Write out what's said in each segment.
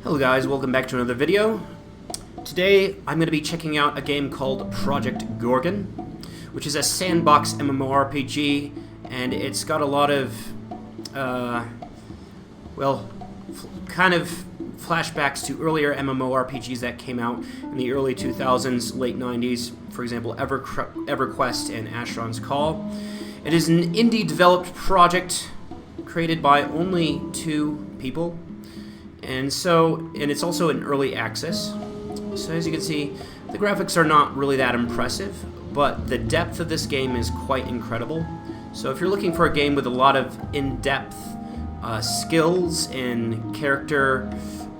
Hello guys, welcome back to another video. Today I'm going to be checking out a game called Project Gorgon, which is a sandbox MMORPG, and it's got a lot of, kind of flashbacks to earlier MMORPGs that came out in the early 2000s, late 90s, for example, EverQuest and Asheron's Call. It is an indie-developed project created by only 2 people. And it's also in early access. So as you can see, the graphics are not really that impressive, but the depth of this game is quite incredible. So if you're looking for a game with a lot of in-depth skills and character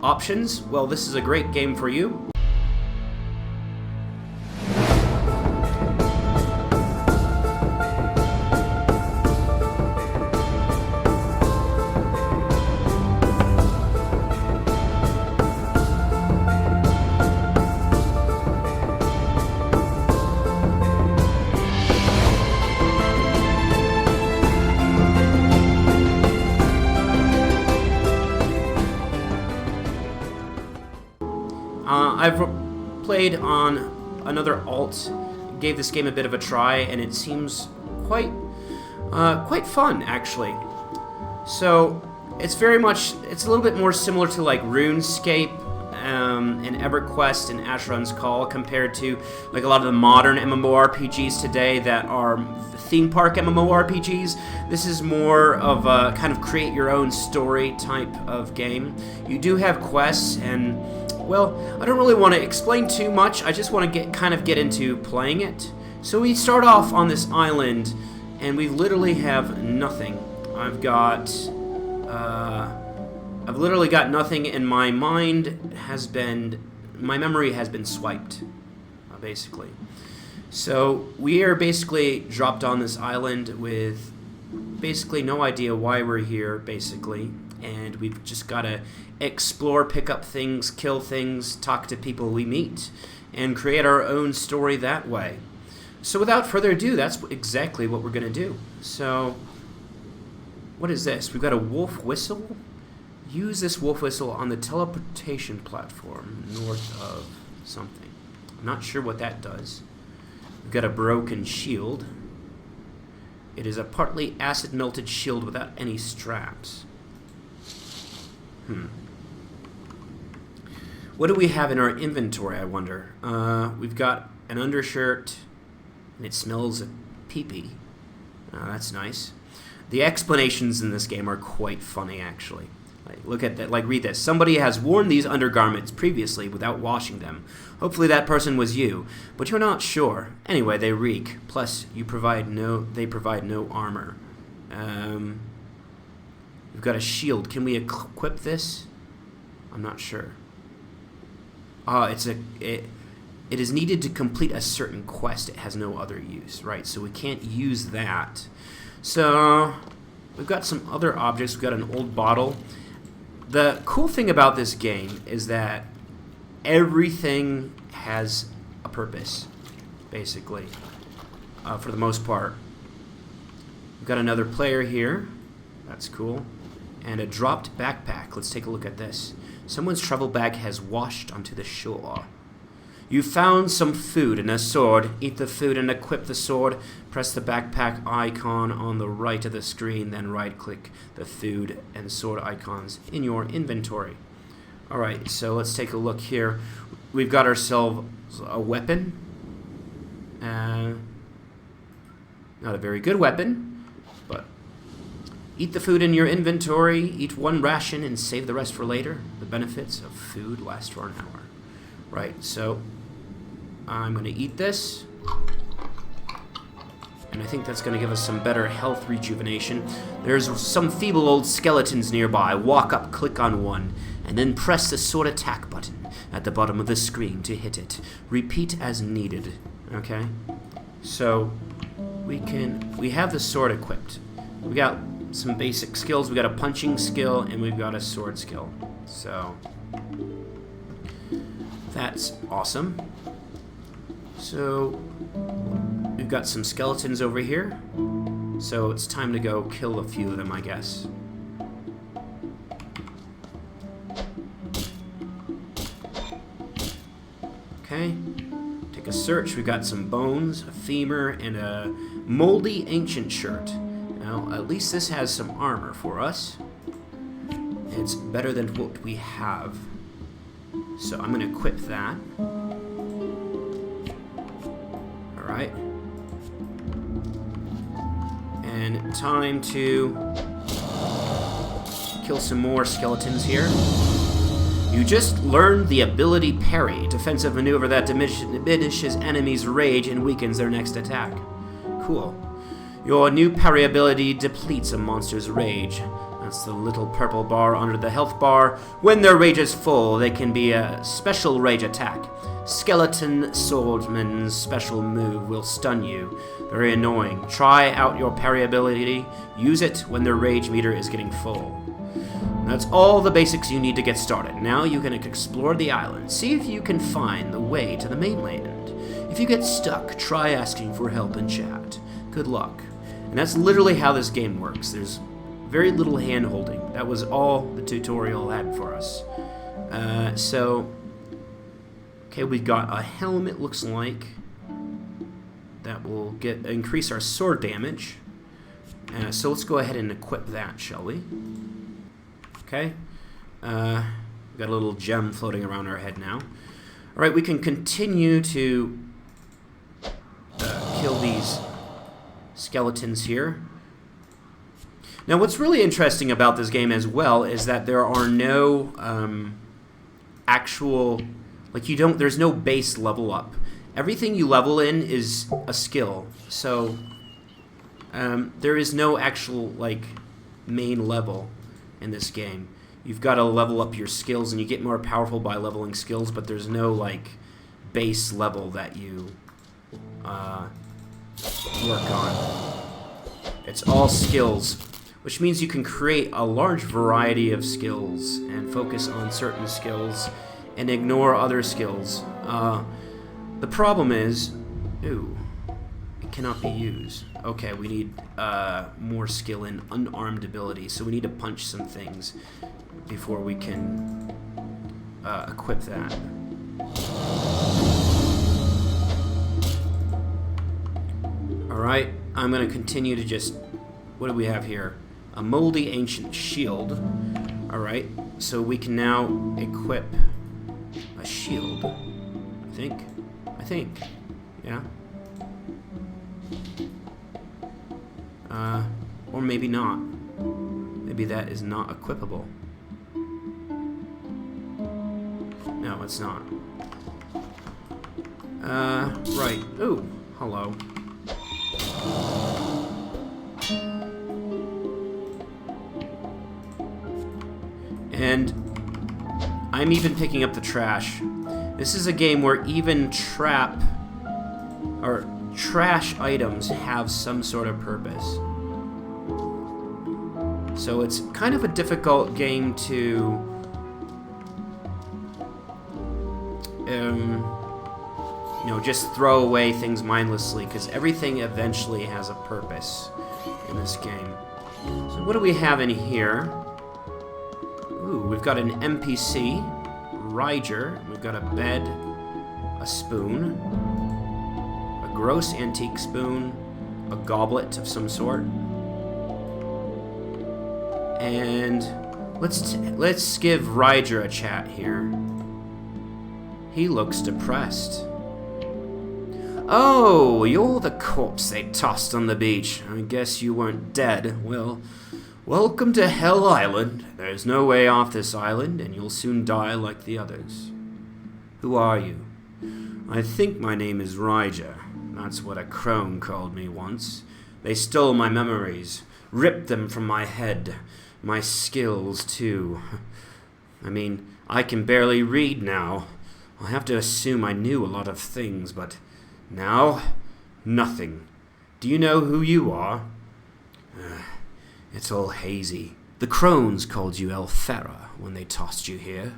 options, well, this is a great game for you. I've played on another alt, gave this game a bit of a try, and it seems quite fun, actually. So it's a little bit more similar to like RuneScape and EverQuest and Asheron's Call compared to like a lot of the modern MMORPGs today that are theme park MMORPGs. This is more of a kind of create your own story type of game. You do have quests, and well, I don't really want to explain too much. I just want to get into playing it. So we start off on this island, and we literally have nothing. I've literally got nothing, and my memory has been swiped, basically. So we are basically dropped on this island with basically no idea why we're here, basically. And we've just got to explore, pick up things, kill things, talk to people we meet, and create our own story that way. So without further ado, that's exactly what we're going to do. So, what is this? We've got a wolf whistle. Use this wolf whistle on the teleportation platform north of something. I'm not sure what that does. We've got a broken shield. It is a partly acid-melted shield without any straps. What do we have in our inventory, I wonder? We've got an undershirt, and it smells pee-pee. That's nice. The explanations in this game are quite funny, actually. Like, look at that. Like, read this. Somebody has worn these undergarments previously without washing them. Hopefully that person was you, but you're not sure. Anyway, they reek. Plus, they provide no armor. We've got a shield. Can we equip this? I'm not sure. It is needed to complete a certain quest. It has no other use, right? So we can't use that. So we've got some other objects. We've got an old bottle. The cool thing about this game is that everything has a purpose, basically, for the most part. We've got another player here. That's cool. And a dropped backpack. Let's take a look at this. Someone's travel bag has washed onto the shore. You found some food and a sword. Eat the food and equip the sword. Press the backpack icon on the right of the screen, then right-click the food and sword icons in your inventory. Alright, so let's take a look here. We've got ourselves a weapon. Not a very good weapon, but eat the food in your inventory, eat 1 ration, and save the rest for later. The benefits of food last for an hour. Right, so I'm going to eat this. And I think that's going to give us some better health rejuvenation. There's some feeble old skeletons nearby. Walk up, click on one, and then press the sword attack button at the bottom of the screen to hit it. Repeat as needed. Okay? So we have the sword equipped. We got some basic skills. We got a punching skill, and we've got a sword skill. So that's awesome. So we've got some skeletons over here. So it's time to go kill a few of them, I guess. Okay. Take a search. We've got some bones, a femur, and a moldy ancient shirt. Now, at least this has some armor for us. It's better than what we have. So I'm going to equip that. Alright. And time to kill some more skeletons here. You just learned the ability Parry, defensive maneuver that diminishes enemies' rage and weakens their next attack. Cool. Your new parry ability depletes a monster's rage. That's the little purple bar under the health bar. When their rage is full, they can be a special rage attack. Skeleton Swordman's special move will stun you. Very annoying. Try out your parry ability. Use it when their rage meter is getting full. That's all the basics you need to get started. Now you can explore the island. See if you can find the way to the mainland. If you get stuck, try asking for help in chat. Good luck. And that's literally how this game works. There's very little hand-holding. That was all the tutorial had for us. Okay, we got a helmet, looks like. That will increase our sword damage. So let's go ahead and equip that, shall we? Okay. We got a little gem floating around our head now. Alright, we can continue to kill these skeletons here. Now, what's really interesting about this game as well is that there are no actual, like there's no base level up. Everything you level in is a skill. So there is no actual like main level in this game. You've got to level up your skills, and you get more powerful by leveling skills, but there's no like base level that you work on. It's all skills, which means you can create a large variety of skills and focus on certain skills and ignore other skills. The problem is, ooh, it cannot be used. Okay, we need more skill in unarmed ability, so we need to punch some things before we can equip that. Alright, I'm going to continue to just... What do we have here? A moldy ancient shield. Alright, so we can now equip a shield. I think. Yeah. Or maybe not. Maybe that is not equipable. No, it's not. Right. Ooh, hello. And I'm even picking up the trash. This is a game where even trash items have some sort of purpose. So it's kind of a difficult game to just throw away things mindlessly, because everything eventually has a purpose in this game. So what do we have in here? Ooh, we've got an NPC, Ryzer. We've got a bed, a spoon, a gross antique spoon, a goblet of some sort. And let's give Ryzer a chat here. He looks depressed. Oh, you're the corpse they tossed on the beach. I guess you weren't dead. Well, welcome to Hell Island. There's no way off this island, and you'll soon die like the others. Who are you? I think my name is Ryzer. That's what a crone called me once. They stole my memories, ripped them from my head. My skills, too. I mean, I can barely read now. I'll have to assume I knew a lot of things, but now, nothing. Do you know who you are? It's all hazy. The crones called you Elfera when they tossed you here.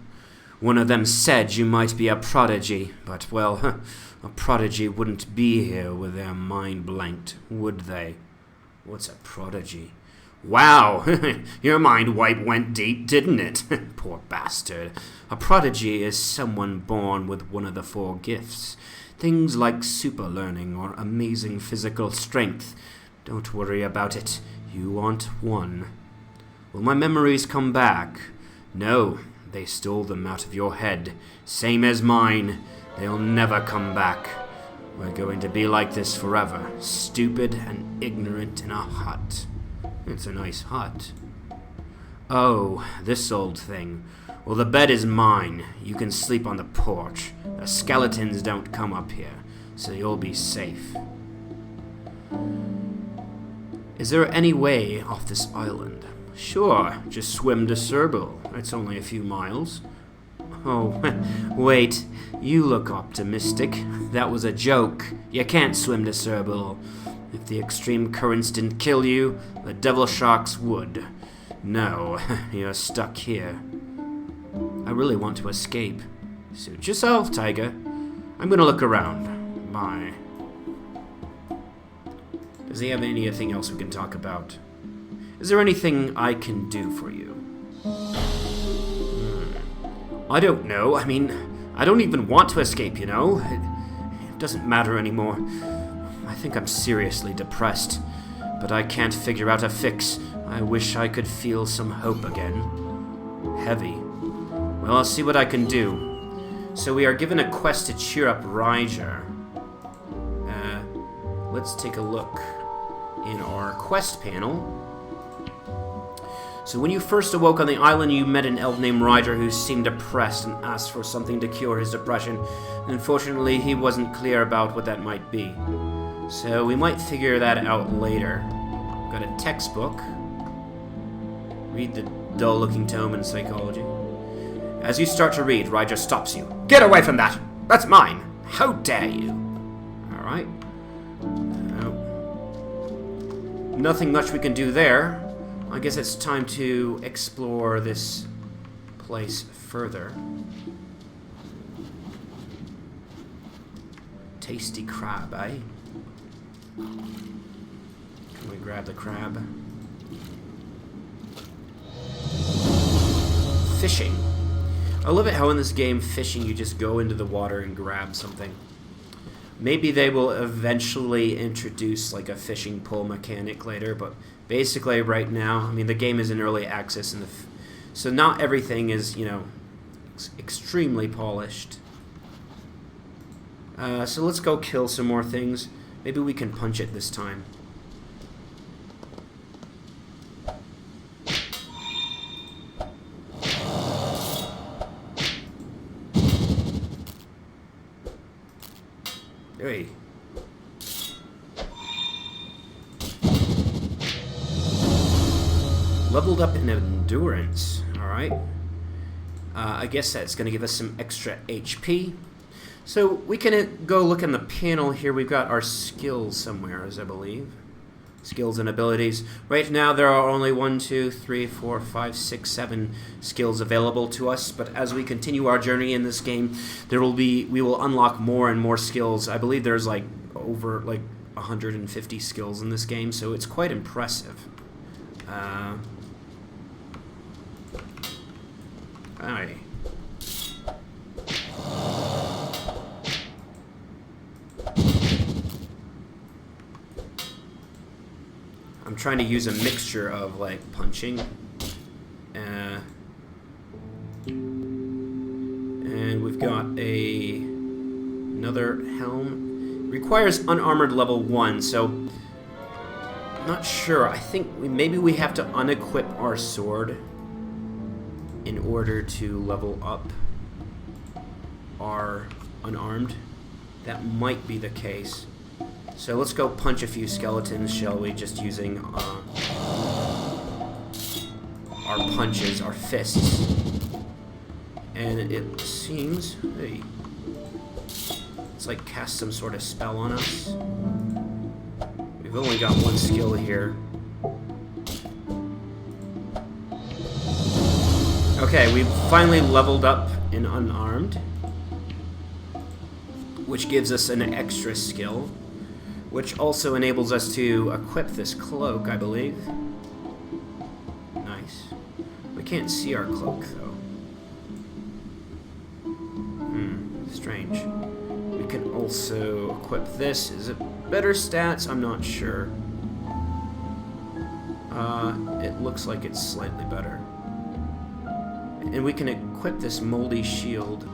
One of them said you might be a prodigy, but, well, a prodigy wouldn't be here with their mind blanked, would they? What's a prodigy? Wow, your mind wipe went deep, didn't it? Poor bastard. A prodigy is someone born with one of the 4 gifts. Things like super learning or amazing physical strength. Don't worry about it. You aren't one. Will my memories come back? No, they stole them out of your head. Same as mine. They'll never come back. We're going to be like this forever. Stupid and ignorant in a hut. It's a nice hut. Oh, this old thing. Well, the bed is mine. You can sleep on the porch. The skeletons don't come up here, so you'll be safe. Is there any way off this island? Sure, just swim to Serbule. It's only a few miles. Oh, wait. You look optimistic. That was a joke. You can't swim to Serbule. If the extreme currents didn't kill you, the devil sharks would. No, you're stuck here. I really want to escape. Suit yourself, Tiger. I'm gonna look around. Bye. Does he have anything else we can talk about? Is there anything I can do for you? I don't know. I mean, I don't even want to escape, you know? It doesn't matter anymore. I think I'm seriously depressed, but I can't figure out a fix. I wish I could feel some hope again. Heavy. Well, I'll see what I can do. So we are given a quest to cheer up Ryzer. Let's take a look in our quest panel. So when you first awoke on the island, you met an elf named Ryzer who seemed depressed and asked for something to cure his depression. Unfortunately, he wasn't clear about what that might be. So we might figure that out later. Got a textbook. Read the dull-looking tome in psychology. As you start to read, Ryzer stops you. Get away from that! That's mine! How dare you! Alright. Nothing much we can do there. I guess it's time to explore this place further. Tasty crab, eh? Can we grab the crab? Fishing. I love it how in this game, fishing, you just go into the water and grab something. Maybe they will eventually introduce like a fishing pole mechanic later, but basically right now, I mean, the game is in early access, and so not everything is, you know, extremely polished. So let's go kill some more things. Maybe we can punch it this time. Hey. Leveled up in endurance. Alright. I guess that's going to give us some extra HP. So we can go look in the panel here. We've got our skills somewhere, as I believe. Skills and abilities. Right now there are only 1, 2, 3, 4, 5, 6, 7 skills available to us, but as we continue our journey in this game, we will unlock more and more skills. I believe there's like over like 150 skills in this game, so it's quite impressive. Alright. I'm trying to use a mixture of like punching, and we've got another helm. Requires unarmored level 1, so I'm not sure. I think maybe we have to unequip our sword in order to level up our unarmed. That might be the case. So let's go punch a few skeletons, shall we? Just using our punches, our fists. And it seems... Hey, it's like cast some sort of spell on us. We've only got one skill here. Okay, we've finally leveled up in unarmed, which gives us an extra skill, which also enables us to equip this cloak, I believe. can't see our cloak, though. Strange. We can also equip this. Is it better stats? I'm not sure. It looks like it's slightly better. And we can equip this moldy shield.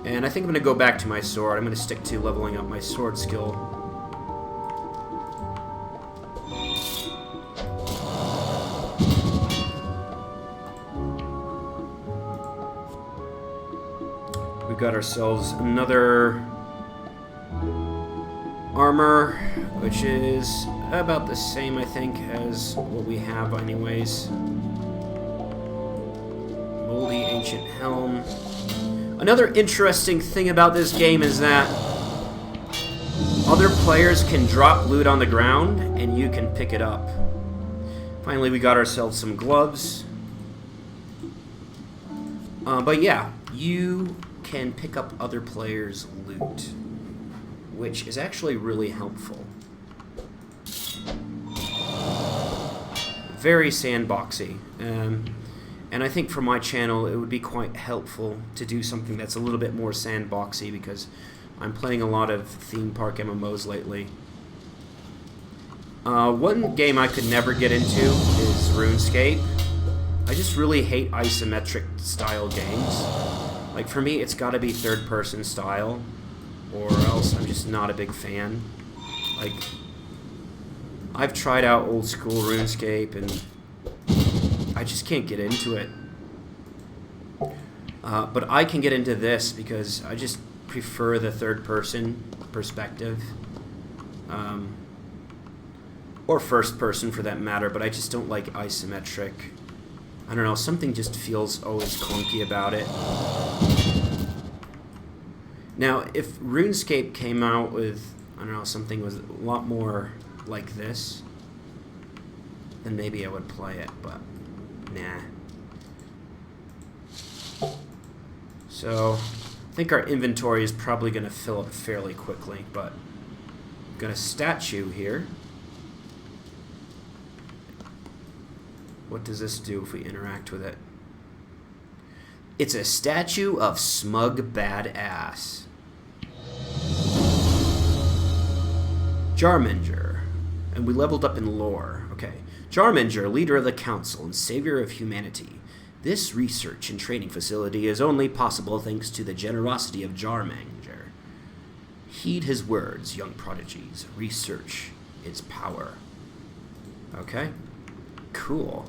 And I think I'm going to go back to my sword. I'm going to stick to leveling up my sword skill. We've got ourselves another armor, which is about the same, I think, as what we have anyways. Moldy ancient helm. Another interesting thing about this game is that other players can drop loot on the ground and you can pick it up. Finally, we got ourselves some gloves. But yeah, you can pick up other players' loot, which is actually really helpful. Very sandboxy. And I think for my channel, it would be quite helpful to do something that's a little bit more sandboxy because I'm playing a lot of theme park MMOs lately. One game I could never get into is RuneScape. I just really hate isometric style games. Like, for me, it's got to be third-person style, or else I'm just not a big fan. Like, I've tried out old school RuneScape, and I just can't get into it. But I can get into this because I just prefer the third-person perspective. Or first-person, for that matter, but I just don't like isometric. I don't know, something just feels always clunky about it. Now, if RuneScape came out with, I don't know, something was a lot more like this, then maybe I would play it, but nah. So, I think our inventory is probably going to fill up fairly quickly, but I've got a statue here. What does this do if we interact with it? It's a statue of smug badass. Jarminger. And we leveled up in lore. Okay. Jarminger, leader of the Council and savior of humanity. This research and training facility is only possible thanks to the generosity of Jarminger. Heed his words, young prodigies. Research is power. Okay. Cool.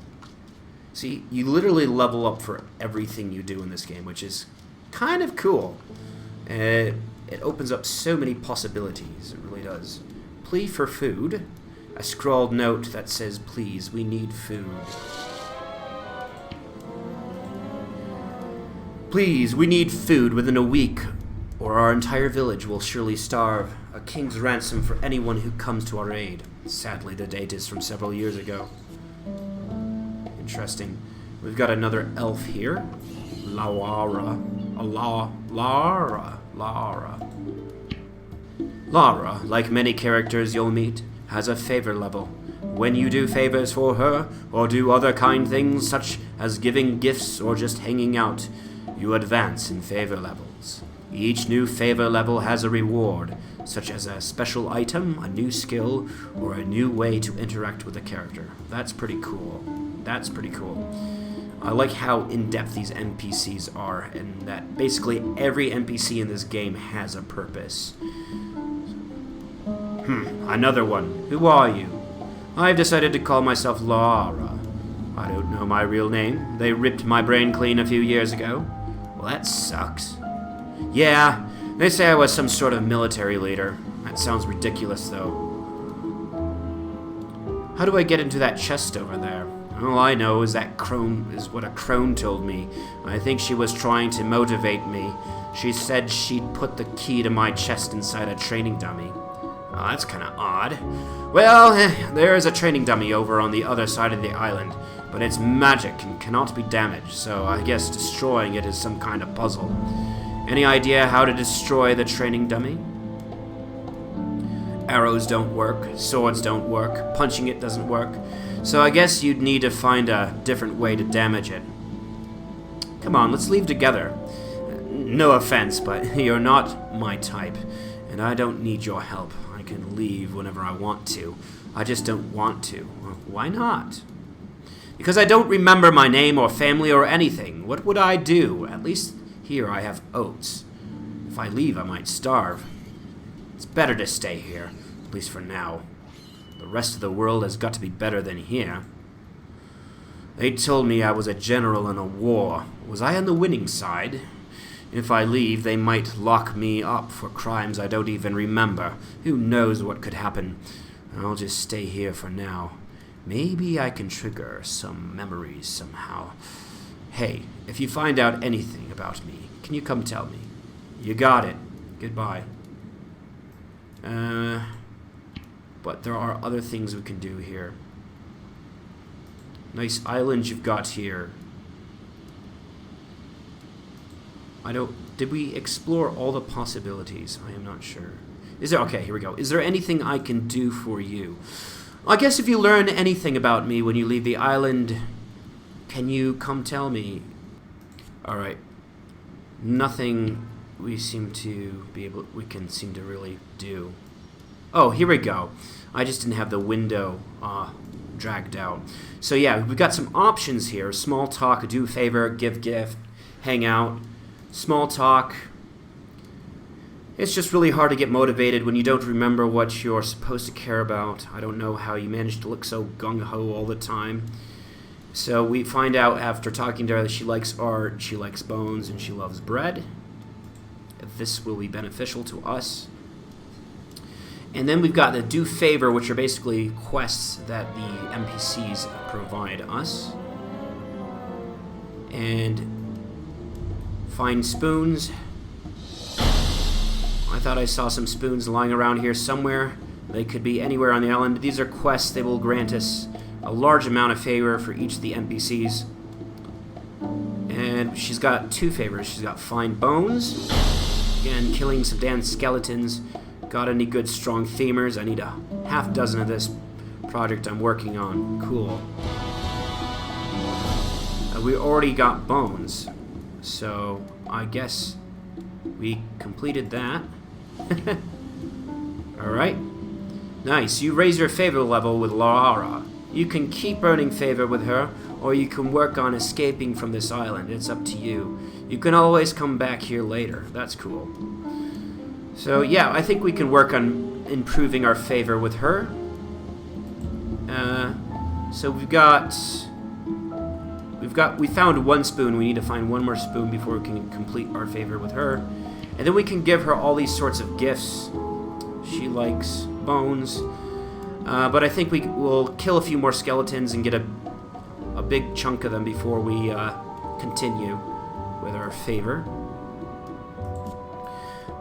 See, you literally level up for everything you do in this game, which is kind of cool. It opens up so many possibilities, it really does. Plea for food. A scrawled note that says, please, we need food. Please, we need food within a week, or our entire village will surely starve. A king's ransom for anyone who comes to our aid. Sadly, the date is from several years ago. Interesting. We've got another elf here. Lara. Lara, like many characters you'll meet, has a favor level. When you do favors for her, or do other kind things such as giving gifts or just hanging out, you advance in favor levels. Each new favor level has a reward, such as a special item, a new skill, or a new way to interact with a character. That's pretty cool. That's pretty cool. I like how in-depth these NPCs are, and that basically every NPC in this game has a purpose. Another one. Who are you? I've decided to call myself Lara. I don't know my real name. They ripped my brain clean a few years ago. Well, that sucks. Yeah, they say I was some sort of military leader. That sounds ridiculous, though. How do I get into that chest over there? All I know is that crone is what a crone told me. I think she was trying to motivate me. She said she'd put the key to my chest inside a training dummy. Oh, that's kind of odd. Well, there is a training dummy over on the other side of the island, but it's magic and cannot be damaged, so I guess destroying it is some kind of puzzle. Any idea how to destroy the training dummy? Arrows don't work, swords don't work, punching it doesn't work. So I guess you'd need to find a different way to damage it. Come on, let's leave together. No offense, but you're not my type, and I don't need your help. I can leave whenever I want to. I just don't want to. Why not? Because I don't remember my name or family or anything. What would I do? At least here I have oats. If I leave, I might starve. It's better to stay here, at least for now. The rest of the world has got to be better than here. They told me I was a general in a war. Was I on the winning side? If I leave, they might lock me up for crimes I don't even remember. Who knows what could happen? I'll just stay here for now. Maybe I can trigger some memories somehow. Hey, if you find out anything about me, can you come tell me? You got it. Goodbye. But there are other things we can do here. Nice islands you've got here. Did we explore all the possibilities? I am not sure. Okay, here we go. Is there anything I can do for you? I guess if you learn anything about me when you leave the island, can you come tell me? Alright. Nothing we can seem to really do. Oh, here we go. I just didn't have the window dragged out. So yeah, we've got some options here. Small talk, do favor, give gift, hang out. Small talk. It's just really hard to get motivated when you don't remember what you're supposed to care about. I don't know how you manage to look so gung-ho all the time. So we find out after talking to her that she likes art, she likes bones, and she loves bread. This will be beneficial to us. And then we've got the do favor, which are basically quests that the NPCs provide us. And find spoons. I thought I saw some spoons lying around here somewhere. They could be anywhere on the island. These are quests. They will grant us a large amount of favor for each of the NPCs. And she's got 2 favors. She's got find bones. Again, killing some damn skeletons. Got any good strong themers? I need a half dozen of this project I'm working on. Cool. We already got bones. So I guess we completed that. Alright. Nice. You raise your favor level with Lara. You can keep earning favor with her, or you can work on escaping from this island. It's up to you. You can always come back here later. That's cool. So yeah, I think we can work on improving our favor with her. So we found 1 spoon. We need to find 1 more spoon before we can complete our favor with her. And then we can give her all these sorts of gifts. She likes bones. But I think we will kill a few more skeletons and get a big chunk of them before we continue with our favor.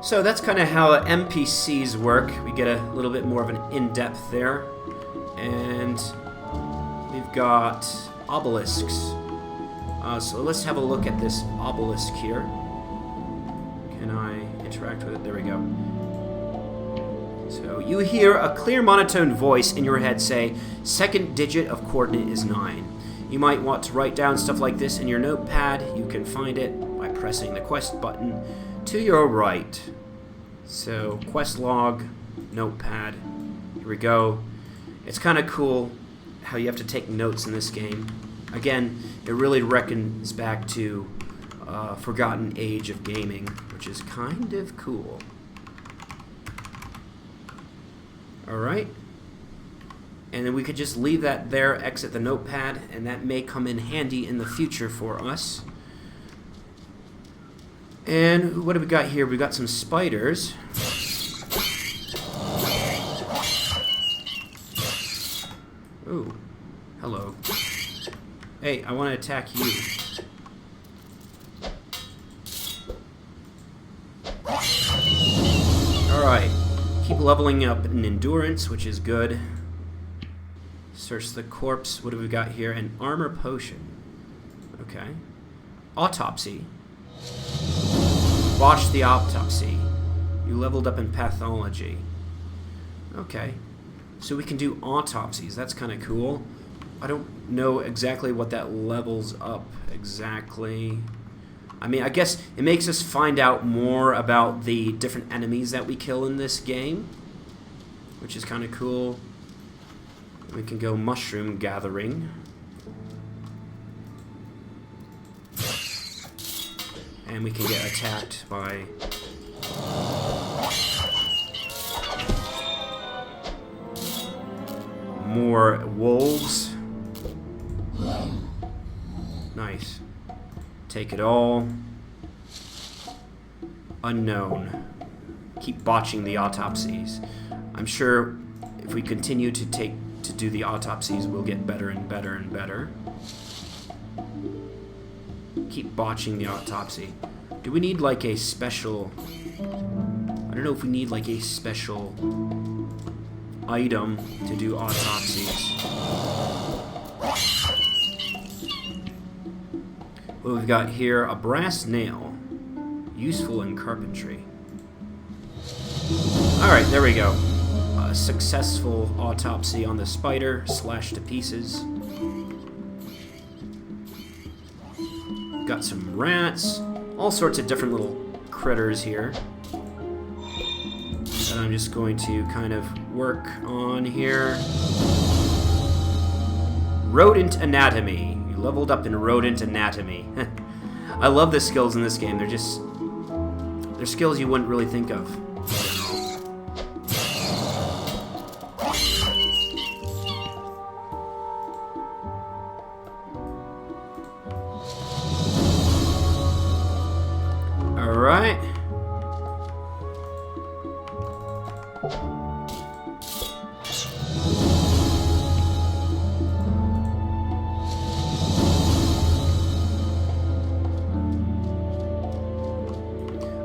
So that's kind of how NPCs work. We get a little bit more of an in-depth there. And we've got obelisks. So let's have a look at this obelisk here. Can I interact with it? There we go. So you hear a clear monotone voice in your head say, second digit of coordinate is 9. You might want to write down stuff like this in your notepad. You can find it by pressing the quest button to your right. So quest log, notepad, here we go. It's kind of cool how you have to take notes in this game. Again, it really reckons back to forgotten age of gaming, which is kind of cool. Alright. And then we could just leave that there, exit the notepad, and that may come in handy in the future for us. And what do we got here? We got some spiders. Ooh. Hello. Hey, I want to attack you. Alright. Keep leveling up in endurance, which is good. Search the corpse. What do we got here? An armor potion. Okay. Autopsy. Watch the autopsy. You leveled up in pathology. Okay. So we can do autopsies. That's kind of cool. I don't know exactly what that levels up exactly. I mean, I guess it makes us find out more about the different enemies that we kill in this game, which is kind of cool. We can go mushroom gathering. And we can get attacked by more wolves. Nice. Take it all. Unknown. Keep botching the autopsies. I'm sure if we continue to do the autopsies, we'll get better and better and better. Keep botching the autopsy. Do we need like a special... I don't know if we need like a special item to do autopsies. What we've got here, a brass nail. Useful in carpentry. Alright, there we go. A successful autopsy on the spider, slashed to pieces. Got some rats, all sorts of different little critters here that I'm just going to kind of work on here. Rodent anatomy. You leveled up in rodent anatomy. I love the skills in this game. They're skills you wouldn't really think of. Alright.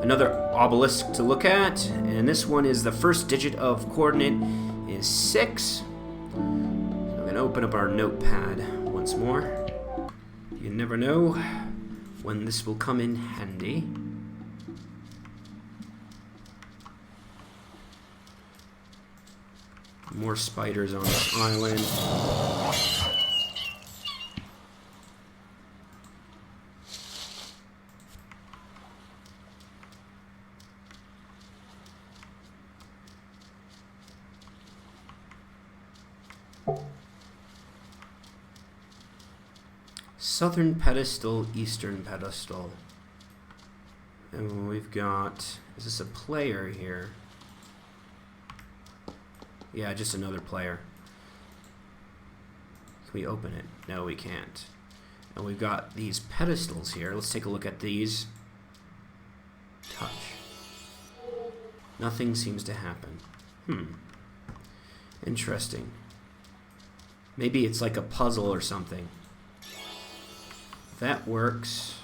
Another obelisk to look at, and this one is the first digit of coordinate is 6. So I'm going to open up our notepad once more. You never know when this will come in handy. More spiders on this island. Southern pedestal, eastern pedestal. And we've got... Is this a player here? Yeah, just another player. Can we open it? No, we can't. And we've got these pedestals here. Let's take a look at these. Touch. Nothing seems to happen. Interesting. Maybe it's like a puzzle or something. That works.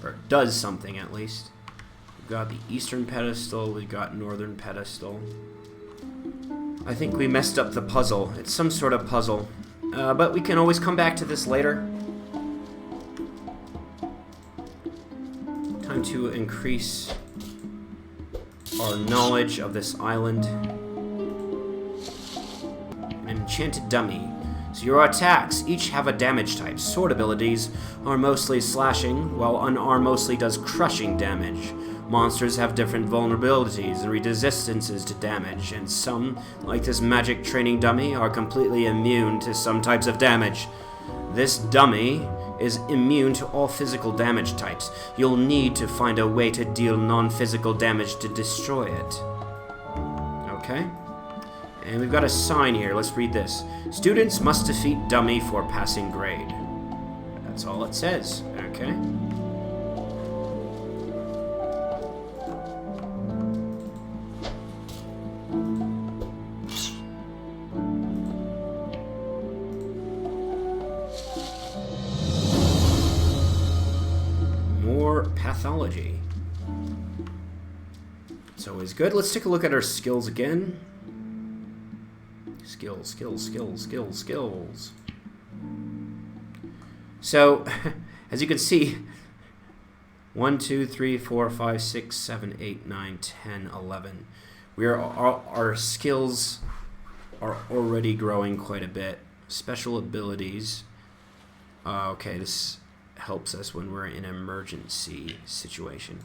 Or does something, at least. We've got the eastern pedestal. We've got northern pedestal. I think we messed up the puzzle. It's some sort of puzzle. But we can always come back to this later. Time to increase our knowledge of this island. An enchanted dummy. So your attacks each have a damage type. Sword abilities are mostly slashing, while unarmed mostly does crushing damage. Monsters have different vulnerabilities and resistances to damage, and some, like this magic training dummy, are completely immune to some types of damage. This dummy is immune to all physical damage types. You'll need to find a way to deal non-physical damage to destroy it. Okay? And we've got a sign here. Let's read this. Students must defeat dummy for passing grade. That's all it says. Okay? More pathology. It's always good. Let's take a look at our skills again. Skills, skills, skills, skills, skills. So, as you can see, 1, 2, 3, 4, 5, 6, 7, 8, 9, 10, 11. Our skills are already growing quite a bit. Special abilities. Okay, this helps us when we're in an emergency situation.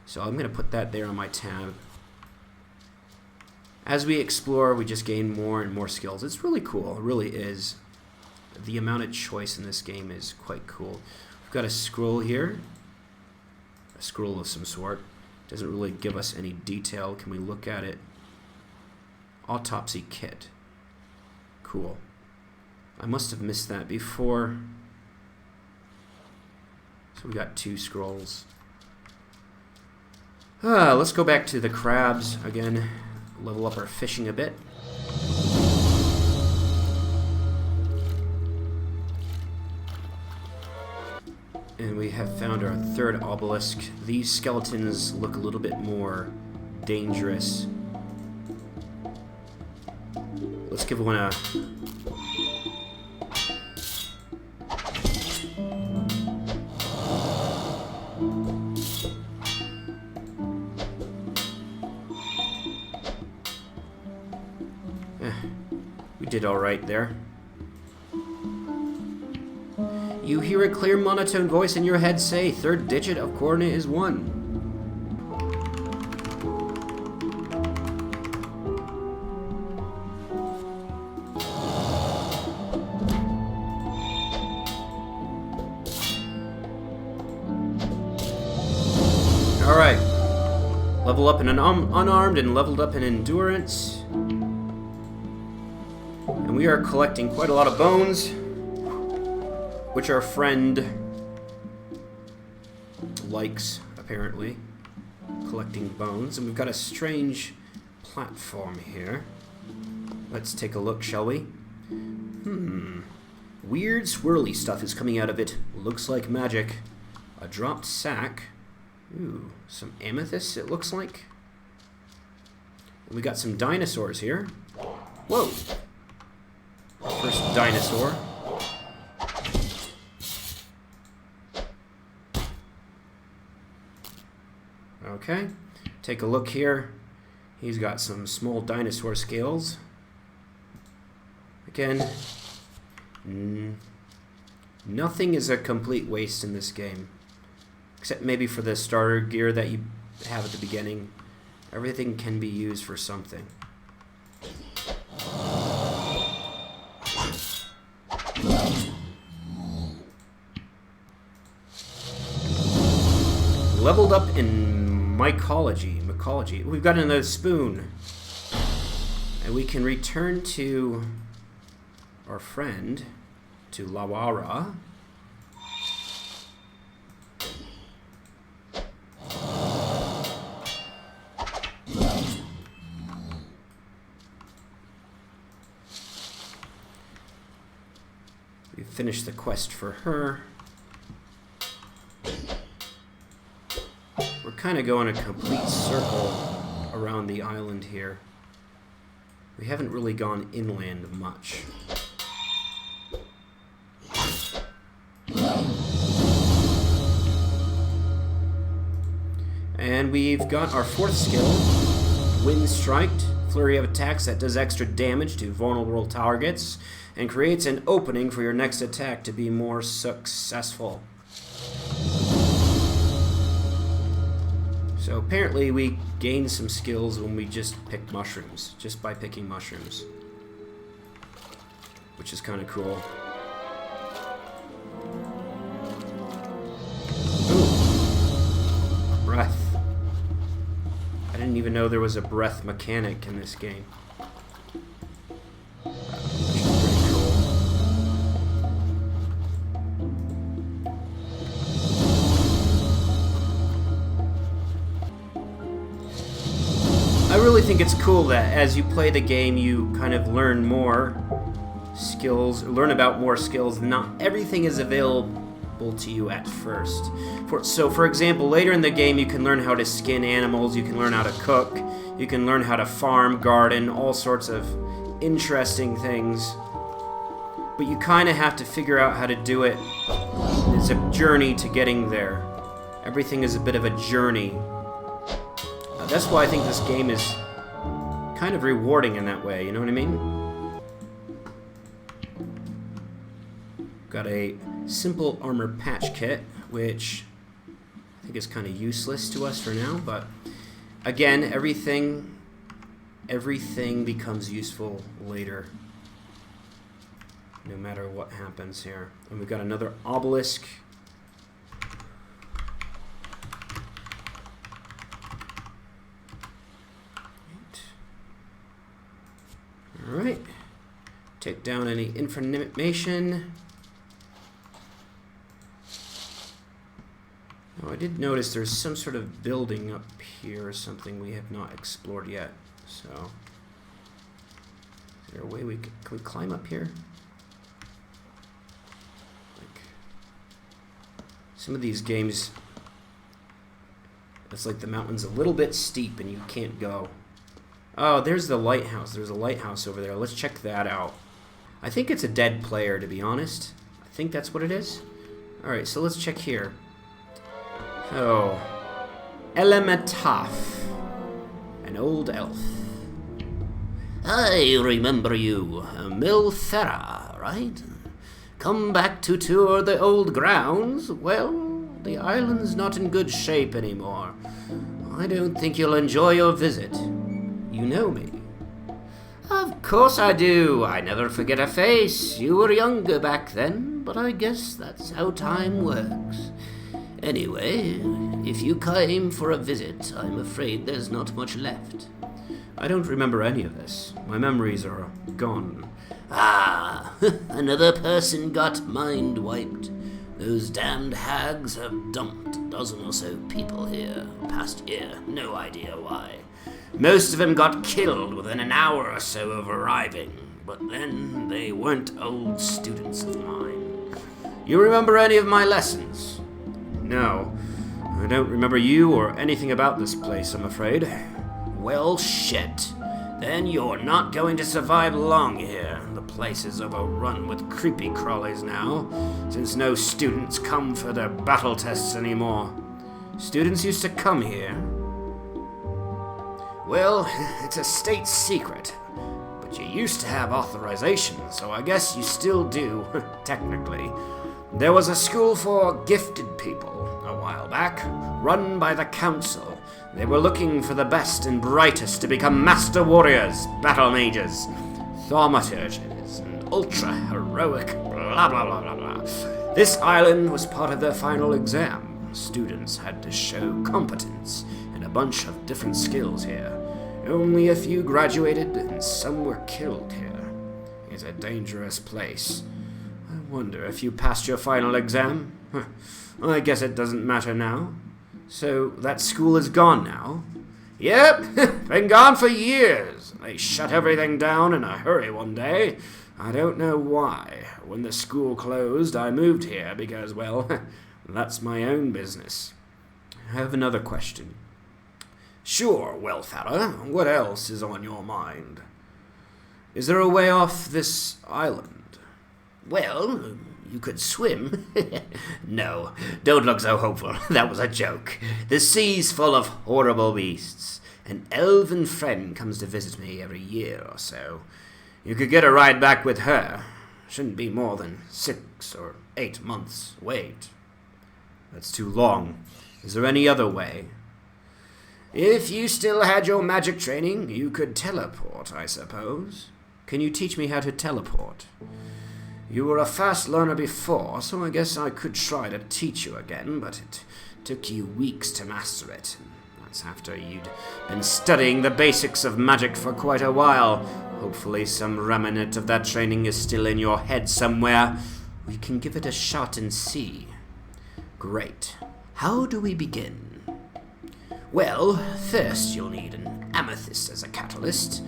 So I'm going to put that there on my tab. As we explore, we just gain more and more skills. It's really cool. It really is. The amount of choice in this game is quite cool. We've got a scroll here. A scroll of some sort. Doesn't really give us any detail. Can we look at it? Autopsy kit. Cool. I must have missed that before. So we got 2 scrolls. Let's go back to the crabs again. Level up our fishing a bit. And we have found our 3rd obelisk. These skeletons look a little bit more dangerous. Let's give one a... We did alright there. You hear a clear monotone voice in your head say, 3rd digit of coordinate is 1. Alright. Level up in an unarmed and leveled up in endurance. And we are collecting quite a lot of bones, which our friend likes, apparently. Collecting bones. And we've got a strange platform here. Let's take a look, shall we? Weird swirly stuff is coming out of it. Looks like magic. A dropped sack. Ooh, some amethyst, it looks like. And we got some dinosaurs here. Whoa! First dinosaur. Okay, take a look here. He's got some small dinosaur scales. Again, nothing is a complete waste in this game. Except maybe for the starter gear that you have at the beginning. Everything can be used for something. Leveled up in mycology. We've got another spoon. And we can return to our friend, to Lawara. We finished the quest for her. We're kind of going a complete circle around the island here. We haven't really gone inland much. And we've got our 4th skill, Wind Striked, flurry of attacks that does extra damage to vulnerable targets and creates an opening for your next attack to be more successful. So apparently we gain some skills when we just pick mushrooms, just by picking mushrooms, which is kind of cool. Ooh. Breath. I didn't even know there was a breath mechanic in this game. I really think it's cool that as you play the game, you kind of learn more skills, learn about more skills. Not everything is available to you at first. So, for example, later in the game, you can learn how to skin animals, you can learn how to cook, you can learn how to farm, garden, all sorts of interesting things. But you kind of have to figure out how to do it. It's a journey to getting there. Everything is a bit of a journey. That's why I think this game is kind of rewarding in that way, you know what I mean? Got a simple armor patch kit, which I think is kind of useless to us for now, but again, everything becomes useful later, no matter what happens here. And we've got another obelisk. Alright. Take down any information. Oh, I did notice there's some sort of building up here or something we have not explored yet. So, is there a way can we climb up here? Like, some of these games, it's like the mountain's a little bit steep and you can't go. Oh, there's the lighthouse. There's a lighthouse over there. Let's check that out. I think it's a dead player, to be honest. I think that's what it is. Alright, so let's check here. Oh, Elementaf, an old elf. I remember you, Milthera, right? Come back to tour the old grounds? Well, the island's not in good shape anymore. I don't think you'll enjoy your visit. You know me. Of course I do. I never forget a face. You were younger back then, but I guess that's how time works. Anyway, if you came for a visit, I'm afraid there's not much left. I don't remember any of this. My memories are gone. Ah, another person got mind wiped. Those damned hags have dumped a dozen or so people here past year. No idea why. Most of them got killed within an hour or so of arriving, but then they weren't old students of mine. You remember any of my lessons? No, I don't remember you or anything about this place, I'm afraid. Well, shit. Then you're not going to survive long here. The place is overrun with creepy crawlies now, since no students come for their battle tests anymore. Students used to come here. Well, it's a state secret, but you used to have authorization, so I guess you still do, technically. There was a school for gifted people a while back, run by the Council. They were looking for the best and brightest to become master warriors, battle mages, thaumaturges, and ultra-heroic blah blah blah blah blah. This island was part of their final exam. Students had to show competence in a bunch of different skills here. Only a few graduated, and some were killed here. It's a dangerous place. I wonder if you passed your final exam? I guess it doesn't matter now. So, that school is gone now? Yep, been gone for years. They shut everything down in a hurry one day. I don't know why. When the school closed, I moved here because, well, that's my own business. I have another question. Sure, Wellfather. What else is on your mind? Is there a way off this island? Well, you could swim. No, don't look so hopeful. That was a joke. The sea's full of horrible beasts. An elven friend comes to visit me every year or so. You could get a ride back with her. Shouldn't be more than 6 or 8 months' wait. That's too long. Is there any other way? If you still had your magic training, you could teleport, I suppose. Can you teach me how to teleport? You were a fast learner before, so I guess I could try to teach you again, but it took you weeks to master it. That's after you'd been studying the basics of magic for quite a while. Hopefully some remnant of that training is still in your head somewhere. We can give it a shot and see. Great. How do we begin? Well, first you'll need an amethyst as a catalyst.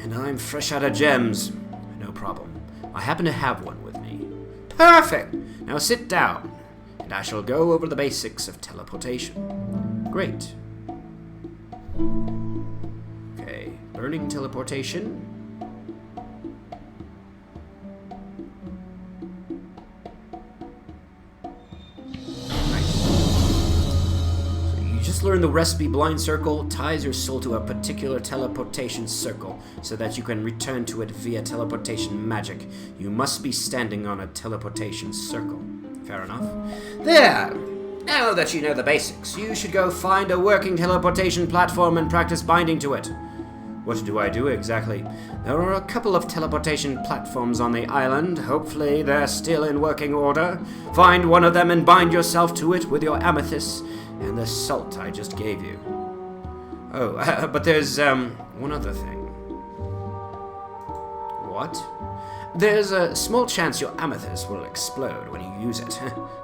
And I'm fresh out of gems. No problem. I happen to have one with me. Perfect! Now sit down, and I shall go over the basics of teleportation. Great. Okay, learning teleportation. learn the recipe blind circle ties your soul to a particular teleportation circle so that you can return to it via teleportation magic. You must be standing on a teleportation circle. Fair enough. There! Now that you know the basics, you should go find a working teleportation platform and practice binding to it. What do I do exactly? There are a couple of teleportation platforms on the island. Hopefully they're still in working order. Find one of them and bind yourself to it with your amethyst and the salt I just gave you. Oh, but there's, one other thing. What? There's a small chance your amethyst will explode when you use it.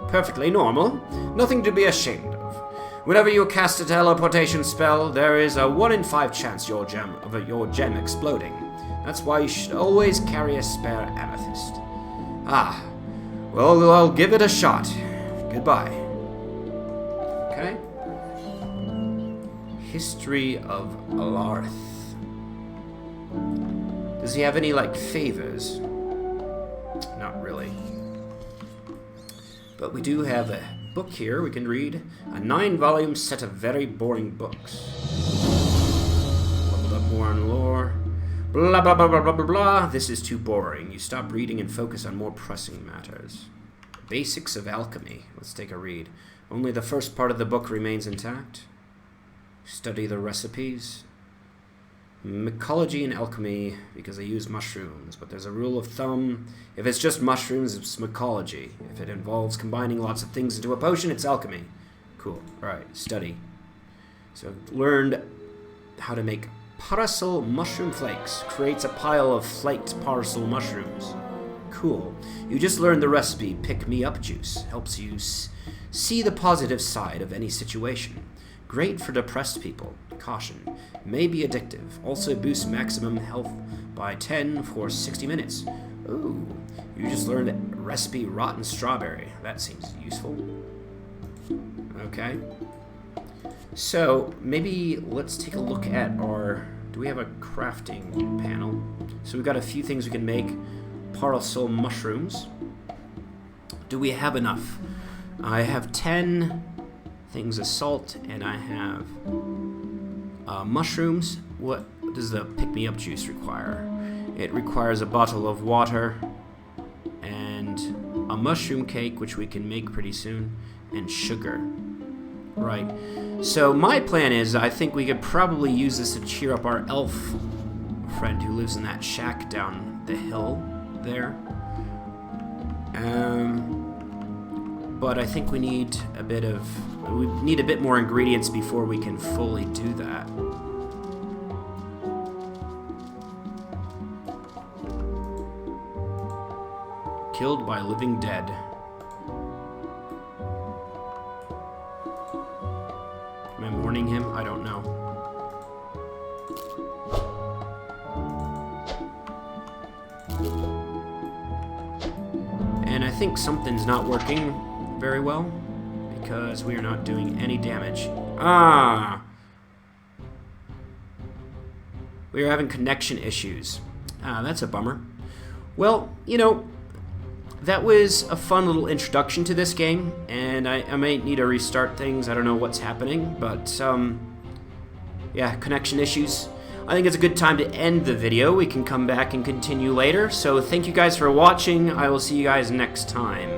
Perfectly normal. Nothing to be ashamed of. Whenever you cast a teleportation spell, there is a 1 in 5 chance your gem exploding. That's why you should always carry a spare amethyst. Ah, well, I'll give it a shot. Goodbye. Okay. History of Alharth. Does he have any, like, favors? Not really. But we do have a book here we can read. A 9-volume set of very boring books. Leveled up more on lore. Blah, blah, blah, blah, blah, blah, blah. This is too boring. You stop reading and focus on more pressing matters. Basics of Alchemy. Let's take a read. Only the first part of the book remains intact. Study the recipes. Mycology and alchemy, because they use mushrooms, but there's a rule of thumb. If it's just mushrooms, it's mycology. If it involves combining lots of things into a potion, it's alchemy. Cool. Alright, study. So I've learned how to make parasol mushroom flakes. Creates a pile of flaked parasol mushrooms. Cool. You just learned the recipe, pick-me-up juice. Helps you see the positive side of any situation. Great for depressed people. Caution. May be addictive. Also boosts maximum health by 10 for 60 minutes. Ooh. You just learned recipe rotten strawberry. That seems useful. Okay. So, maybe let's take a look at our... Do we have a crafting panel? So we've got a few things we can make. Parasol mushrooms. Do we have enough? I have 10... things of salt, and I have mushrooms. What does the pick-me-up juice require? It requires a bottle of water and a mushroom cake, which we can make pretty soon, and sugar. Right. So my plan is, I think we could probably use this to cheer up our elf friend who lives in that shack down the hill there. But I think we need a bit more ingredients before we can fully do that. Killed by living dead. Am I mourning him? I don't know. And I think something's not working very well, because we are not doing any damage. Ah! We are having connection issues. Ah, that's a bummer. Well, you know, that was a fun little introduction to this game, and I might need to restart things. I don't know what's happening, but, yeah, connection issues. I think it's a good time to end the video. We can come back and continue later. So thank you guys for watching. I will see you guys next time.